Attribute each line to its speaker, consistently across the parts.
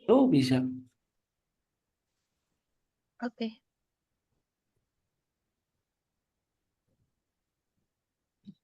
Speaker 1: Oh, bisa.
Speaker 2: Oke.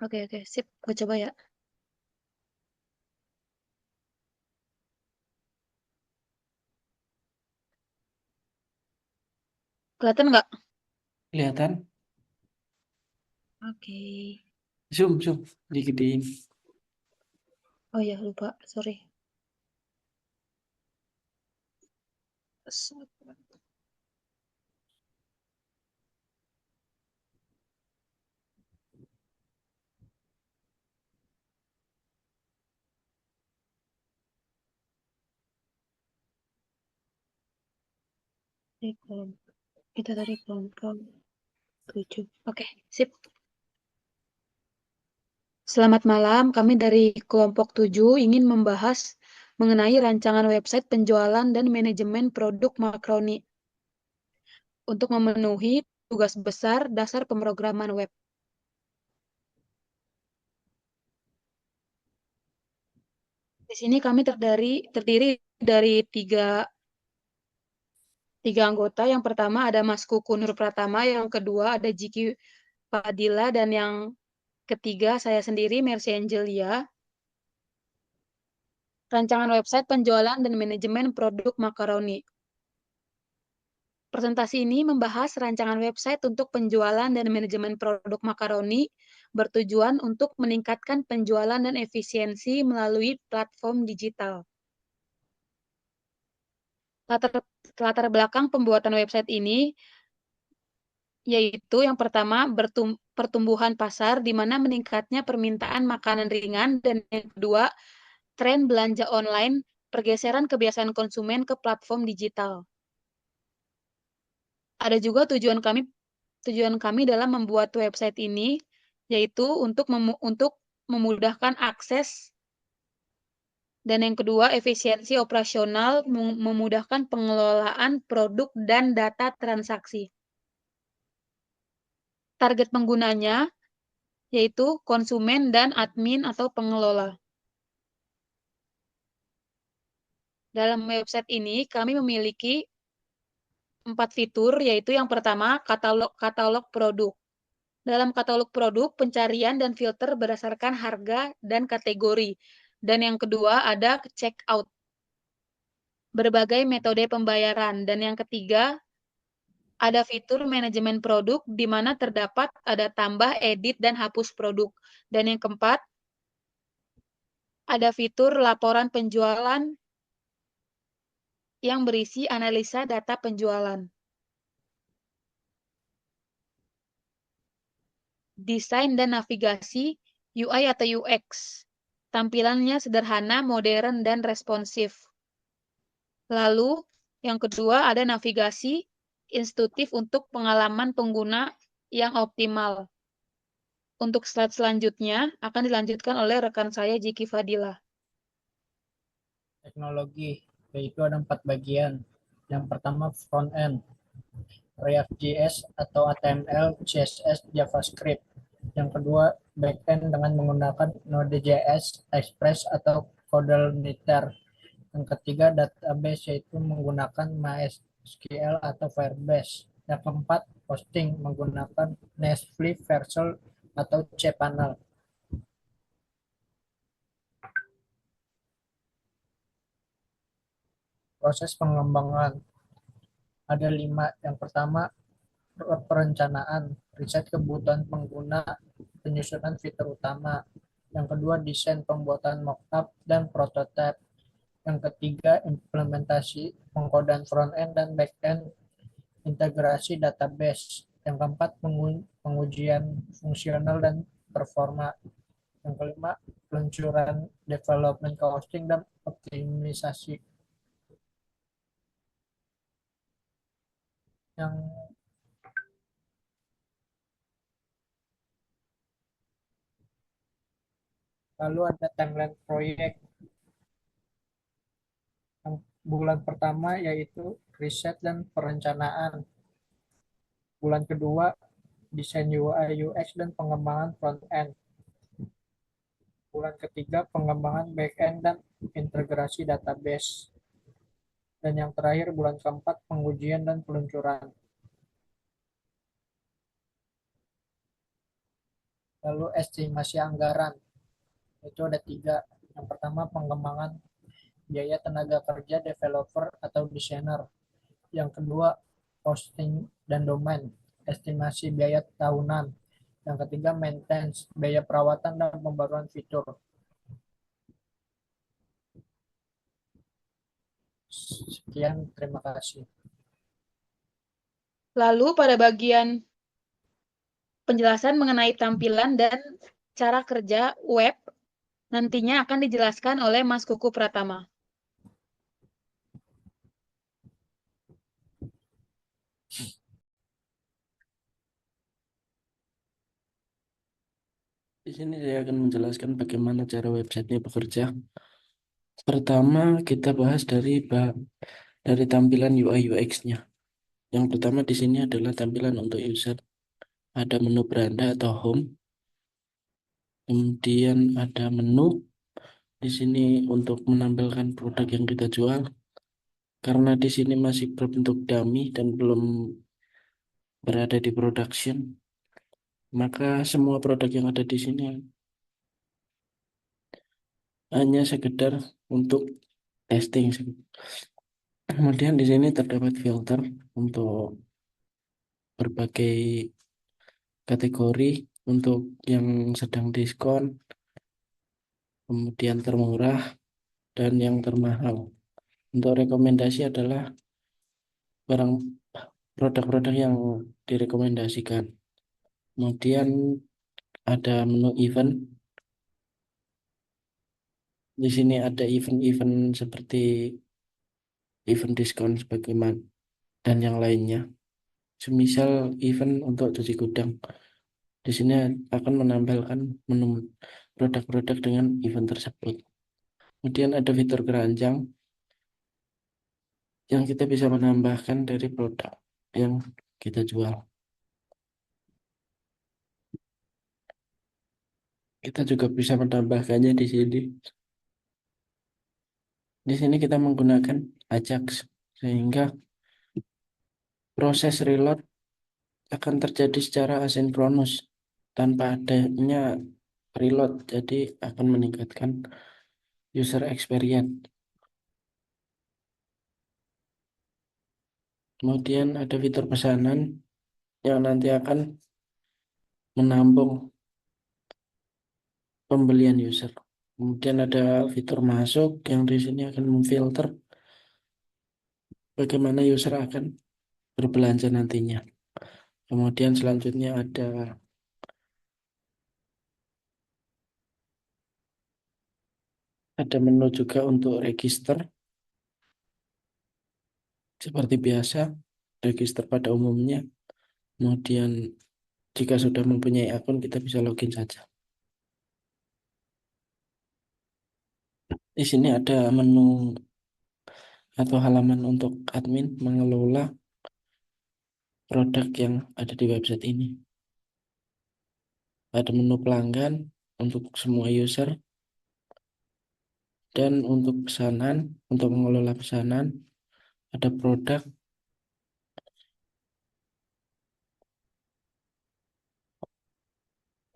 Speaker 2: Oke, oke, sip. Gue coba ya. Kelihatan nggak?
Speaker 1: Kelihatan.
Speaker 2: Oke.
Speaker 1: Zoom, zoom. Digedein.
Speaker 2: Oh ya, lupa. Sorry. Kita tadi kelompok 7. Oke, sip. Selamat malam, kami dari kelompok 7 ingin membahas mengenai rancangan website penjualan dan manajemen produk makroni untuk memenuhi tugas besar dasar pemrograman web. Di sini kami terdiri dari tiga anggota. Yang pertama ada Mas Kuku Nur Pratama, yang kedua ada Jiki Fadila, dan yang ketiga saya sendiri, Mercy Angelia. Rancangan website penjualan dan manajemen produk makaroni. Presentasi ini membahas rancangan website untuk penjualan dan manajemen produk makaroni bertujuan untuk meningkatkan penjualan dan efisiensi melalui platform digital. Latar belakang pembuatan website ini yaitu yang pertama pertumbuhan pasar di mana meningkatnya permintaan makanan ringan, dan yang kedua tren belanja online, pergeseran kebiasaan konsumen ke platform digital. Ada juga tujuan kami dalam membuat website ini yaitu untuk memudahkan akses, dan yang kedua efisiensi operasional, memudahkan pengelolaan produk dan data transaksi. Target penggunanya yaitu konsumen dan admin atau pengelola. Dalam website ini kami memiliki 4 fitur, yaitu yang pertama katalog produk. Dalam katalog produk, pencarian dan filter berdasarkan harga dan kategori. Dan yang kedua ada checkout, berbagai metode pembayaran. Dan yang ketiga ada fitur manajemen produk, di mana terdapat ada tambah, edit, dan hapus produk. Dan yang keempat ada fitur laporan penjualan yang berisi analisa data penjualan. Desain dan navigasi UI atau UX. Tampilannya sederhana, modern, dan responsif. Lalu, yang kedua ada navigasi intuitif untuk pengalaman pengguna yang optimal. Untuk slide selanjutnya akan dilanjutkan oleh rekan saya Jiki Fadila.
Speaker 3: Teknologi, yaitu ada 4 bagian. Yang pertama front end, React.js atau HTML, CSS, JavaScript. Yang kedua backend dengan menggunakan Node.js, Express atau CodeLetter. Yang ketiga database, yaitu menggunakan MySQL atau Firebase. Yang keempat hosting menggunakan Nextflow, Vercel atau cPanel. Proses pengembangan ada 5. Yang pertama perencanaan, riset kebutuhan pengguna, penyusunan fitur utama. Yang kedua desain, pembuatan mockup dan prototipe. Yang ketiga implementasi, pengkodean front end dan back end, integrasi database. Yang keempat pengujian fungsional dan performa. Yang kelima peluncuran development costing dan optimisasi. Yang lalu ada timeline proyek. Yang bulan pertama yaitu riset dan perencanaan. Bulan kedua desain UI UX dan pengembangan front end. Bulan ketiga pengembangan back end dan integrasi database. Dan yang terakhir bulan keempat pengujian dan peluncuran. Lalu estimasi anggaran, itu ada 3. Yang pertama pengembangan biaya tenaga kerja developer atau desainer. Yang kedua hosting dan domain, estimasi biaya tahunan. Yang ketiga maintenance, biaya perawatan dan pembaruan fitur. Sekian, terima kasih.
Speaker 2: Lalu pada bagian penjelasan mengenai tampilan dan cara kerja web nantinya akan dijelaskan oleh Mas Kuku Pratama.
Speaker 1: Di sini saya akan menjelaskan bagaimana cara websitenya bekerja. Pertama, kita bahas dari tampilan UI UX-nya. Yang pertama di sini adalah tampilan untuk user. Ada menu beranda atau home. Kemudian ada menu di sini untuk menampilkan produk yang kita jual. Karena di sini masih berbentuk dummy dan belum berada di production, maka semua produk yang ada di sini hanya sekedar untuk testing. Kemudian di sini terdapat filter untuk berbagai kategori, untuk yang sedang diskon, kemudian termurah, dan yang termahal. Untuk rekomendasi adalah barang produk-produk yang direkomendasikan. Kemudian ada menu event. Di sini ada event-event seperti event diskon sebagaimana dan yang lainnya. Semisal event untuk cuci gudang. Di sini akan menampilkan menu produk-produk dengan event tersebut. Kemudian ada fitur keranjang yang kita bisa menambahkan dari produk yang kita jual. Kita juga bisa menambahkannya di sini. Di sini kita menggunakan Ajax sehingga proses reload akan terjadi secara asinkronus tanpa adanya reload, jadi akan meningkatkan user experience. Kemudian ada fitur pesanan yang nanti akan menampung pembelian user. Kemudian ada fitur masuk yang di sini akan memfilter bagaimana user akan berbelanja nantinya. Kemudian selanjutnya ada menu juga untuk register. Seperti biasa, register pada umumnya. Kemudian jika sudah mempunyai akun, kita bisa login saja. Di sini ada menu atau halaman untuk admin mengelola produk yang ada di website ini. Ada menu pelanggan untuk semua user dan untuk pesanan, untuk mengelola pesanan, ada produk.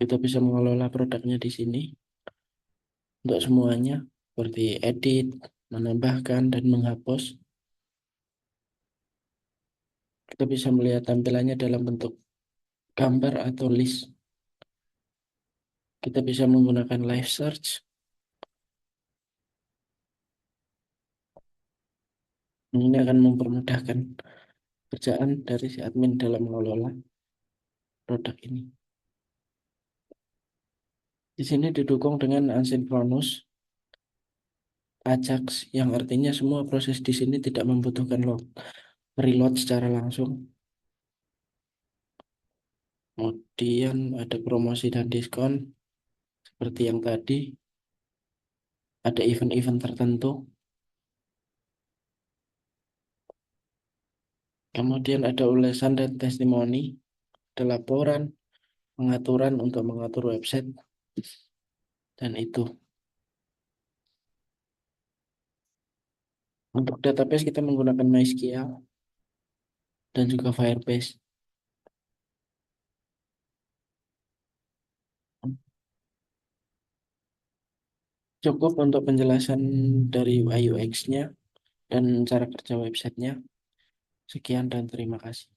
Speaker 1: Kita bisa mengelola produknya di sini untuk semuanya, seperti edit, menambahkan, dan menghapus. Kita bisa melihat tampilannya dalam bentuk gambar atau list. Kita bisa menggunakan live search. Ini akan mempermudahkan kerjaan dari si admin dalam mengelola produk ini. Di sini didukung dengan asynchronous Ajax, yang artinya semua proses di sini tidak membutuhkan reload secara langsung. Kemudian ada promosi dan diskon seperti yang tadi. Ada event-event tertentu. Kemudian ada ulasan dan testimoni, ada laporan, pengaturan untuk mengatur website, dan itu. Untuk database kita menggunakan MySQL dan juga Firebase. Cukup untuk penjelasan dari UI UX-nya dan cara kerja websitenya. Sekian dan terima kasih.